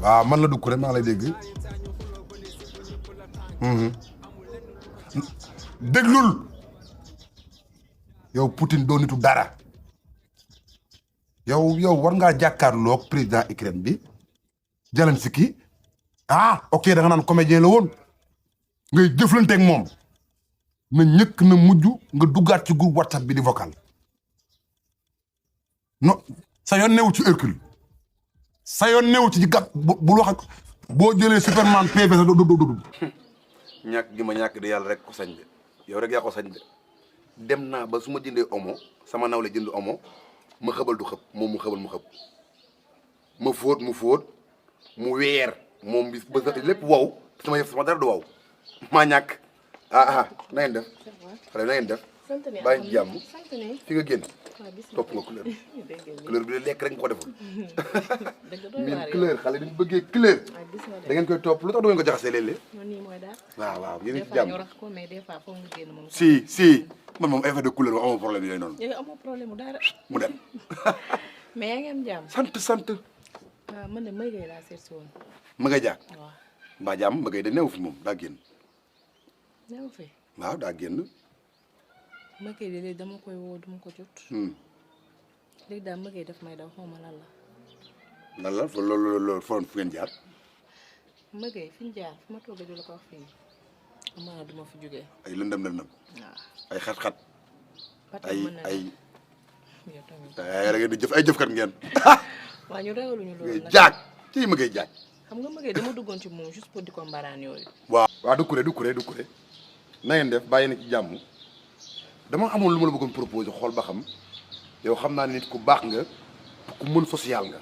waaw man la Doucouré maa ngi lay dégg. déglul yow Poutine doo nitu dara yow war ngaa jàkkaarloog président Ukraine bi Zelensky ok da nga naan comédien la woon ngay jëflanteeg moom na ñëkk na mujj nga duggaat ci groupe WhatsApp bi di vocal non sa yoon newu ci Hercule sa yoon newu ci gàtt bul wax ak boo jëlee Superman PV sa du ñàkk gi ma ñàkk de yàlla rek ko sañ de yow rek yaa ko sañ de dem naa ba su ma jëndee omo sama nawle jënd omo ma xëbal du xëb moom mu xëbal mu xëb ma fóot mu fóot mu weer moom bis ba lépp wow sama yëf sama dara du wow maa ñàkk na ngeen def xale na ngeen def bàyyi jàmm fi nga génn topp nga couleur bi de lekk rek nga ko deful min couleur xale ni mu bëggee couleur da ngeen koy topp lu tax du ngeen ko jaxasee léeg-léeg waaw yéen ci jàmm si man moom effet de couleur moom amoo problème yooyu noonu amoo problème dara mu dem mais yaa ngi am jàmm sant man de Mëgëy laa seet si woon Mëgëy Jaak waaw mbaa jàmm Mëgëy da neew fi moom daa génn neew fi waaw daa génn Mëgëy de léegi dama koy woo duma ko jot léegi daal Mëgëy daf may daw xawma lan la loolu fu ngeen jaar Mëgëy fi ñu jaar fi ma toogee di la ko wax fii amaana duma fi jógee ay lëndëm waaw ay xat-xat ay yow tamit da ngeen di jëf ay jëfkat ngeen waaw ñu ragaluñu loolu nag jaag ci Mëgëy Jaak xam nga Mëgëy dama duggoon ci moom juste pour di ko mbaraan yooyu waaw Doucouré na ngeen def bàyyi na ci jàmm dama amoon lu ma la bëggoon proposé xool ba xam yow xam naa ne nit ku baax nga ku mën social nga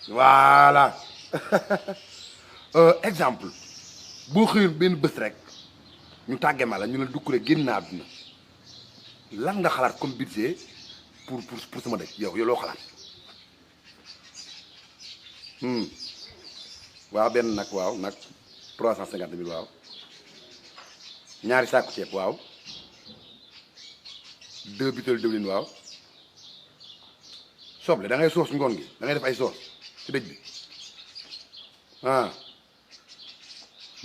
voilà exemple boo xëyoon benn bés rek ñu tàggee ma la ñu ne Doucouré génn na àdduna lan nga xalaat comme budget pour sama dëkk yow loo xalaat waaw benn nag waaw nag 350 000 waaw ñaari saaku ceeb waaw 2 butéel diwlin waaw soble da ngay soos ngoon gi da ngay def ay soos ci dëj bi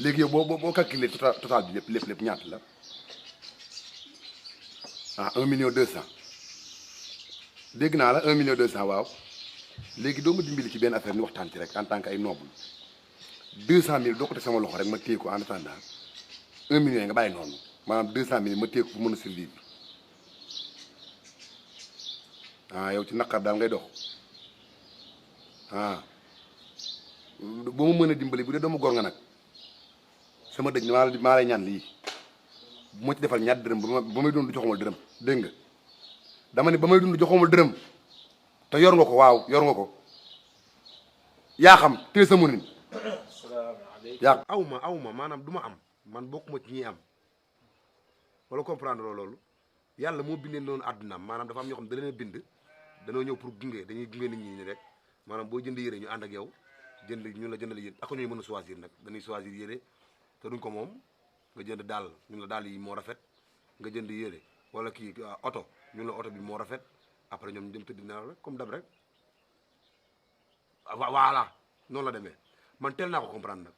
léegi yow boo calculé total bi lépp ñaata la 1 million 200 dégg naa la 1 million 200 waaw léegi doo ma dimbali ci benn affaire ni waxtaan ci rek en tant que ay noble 200 000 doo ko teg sama loxo rek ma téye ko en attendant 1 million nga bàyyi noonu maanaam 200 000 ma téye ko pour mën a survivre yow ci naqar daal ngay dox boo ma mën a dimbali bu dee doomu góor nga nag sama dëj maa lay ñaan lii bu ma ci defal ñaar dërëm ba may dund joxuma dërëm dégg nga dama ne ba may dund joxuma dërëm te yor nga ko waaw yor nga ko yaa xam téye sa munin yaa awma maanaam du ma am man bokkuma ci ñi am wala comprendre loolu yàlla moo bindee noonu àddunaam maanaam dafa am ñoo xam ne da leen a bind dañoo ñëw pour dañuy gunge nit ñi rek maanaam boo jënd yére ñu ànd ak yow ñun la jëndal yére ak ñooy mën a choisir nag dañuy choisir yére te duñ ko moom nga jënd daal ñun la daal yi moo rafet nga jënd yére wala kii oto ñun la oto bi moo rafet après ñoom ñu dem tëdd nelaw rek comme dab rek voilà noonu la demee man teel naa ko comprendre nag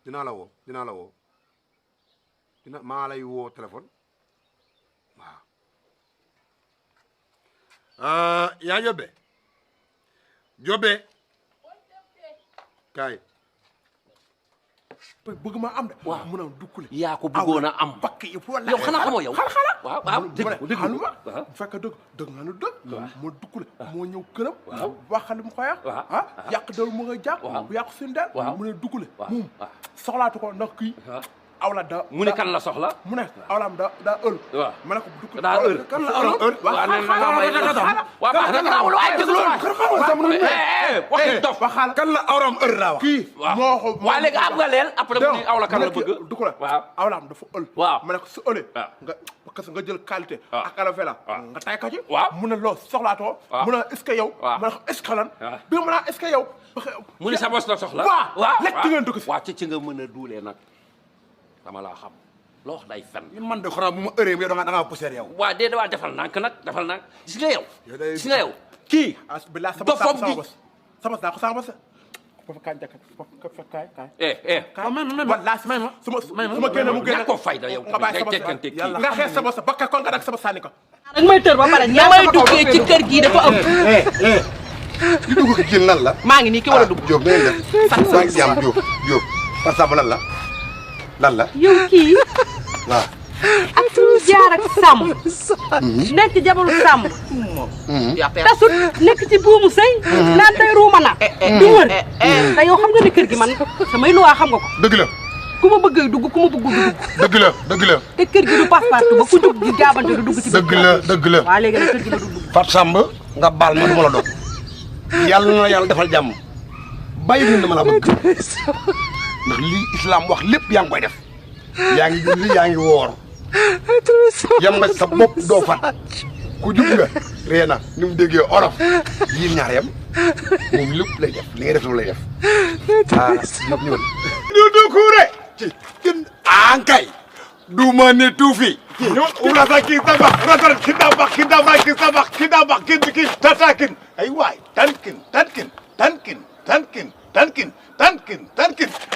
dinaa la woo maa lay woo téléphone waaw yaa Jobe kaay bëgg ma am de waaw mun a Doucouré yaa ko bëggoon a am bakk yi pour la yow xanaa xamoo yow waaw dégg xaluma bu fekkee dëgg nga nu dëgg moo Doucouré moo ñëw këram waxal mu koy yàq dal mu nga jàpp yàq sindel mu ne Doucouré moom soxlaatu ko ndax kii awla da mu ne kan la soxla mu ne awlaam daa ël ma ne ko Doucouré daa ël kan la awlaam ël waaw nee na may waaw baax na gaawul waay déglu waxi dof kan la awlaam ël laa wax kii moo ko waaw léegi am nga leen après mu ne awla kan la bëgg Doucouré waaw awlaam dafa ël waaw ma ne ko su ëlee nga jël qualité ak alafela nga tay ko ci waaw mu ne loo soxlaatoo mu ne est-ce que yow ma ne ko est-ce que lan bi mu ne est-ce que yow mu ne sa bos la soxla waaw lekk ngeen dugg si waaw ci nga mën a duulee nag dama laa xam loo wax day fen man de xanaa bu ma ëree yow da nga poussière yow. waa dee waa defal nànk nag defal nànk gis nga yow gis nga yow kii sama foofu kaay suma génne mu génne ko fayda yow ngay tekkante kii nga xees sama sa bakka kon nga dak sama sànni ko. dag may tër ba pare ña may duggee ci kër gii dafa ëpp. li dugg ki lan la. maa ngi nii ki war a dugg. Diop na ngeen def. maa ngi jàmm Diop par exemple lan la. yow kii. waaw. ak suñu jaar ak sàmm. nekk jabalu sàmm. tasut nekk ci buumu sëy. naan day ruuma na. du wër te yow xam nga ne kër gi man samay luwaa xam nga ko. dëgg la. ku ma bëggee dugg ku ma bëggul du dugg. dëgg la. te kër gi du passe-partout ba ku dugg di jaabante du dugg ci biir. dëgg la. waaw léegi nag kër gi ma dugg. Fatou Samb nga baal ma du ma la dog yàlla na yàlla defal jàmm bàyyi ni dama la bëgg ndax lii islam wax lépp yaa ngi koy def yaa ngi julli yaa ngi woor yam nga sa bopp doo fat ku jub nga ree na ni mu déggee olof yéen ñaar yam moom lépp lay def li ngay def lu lay def ñëwal du kuure ci gën ankay du ma ne tuufi urasa ki tabax urasa ki tabax ki tatakin ay waay tankin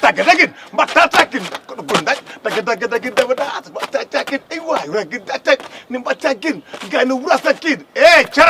tagadakin mba tatakin gundak tagadakin dama daat mba tatakin ay waay ura gi tatak ni mba takin gani urasa kin cara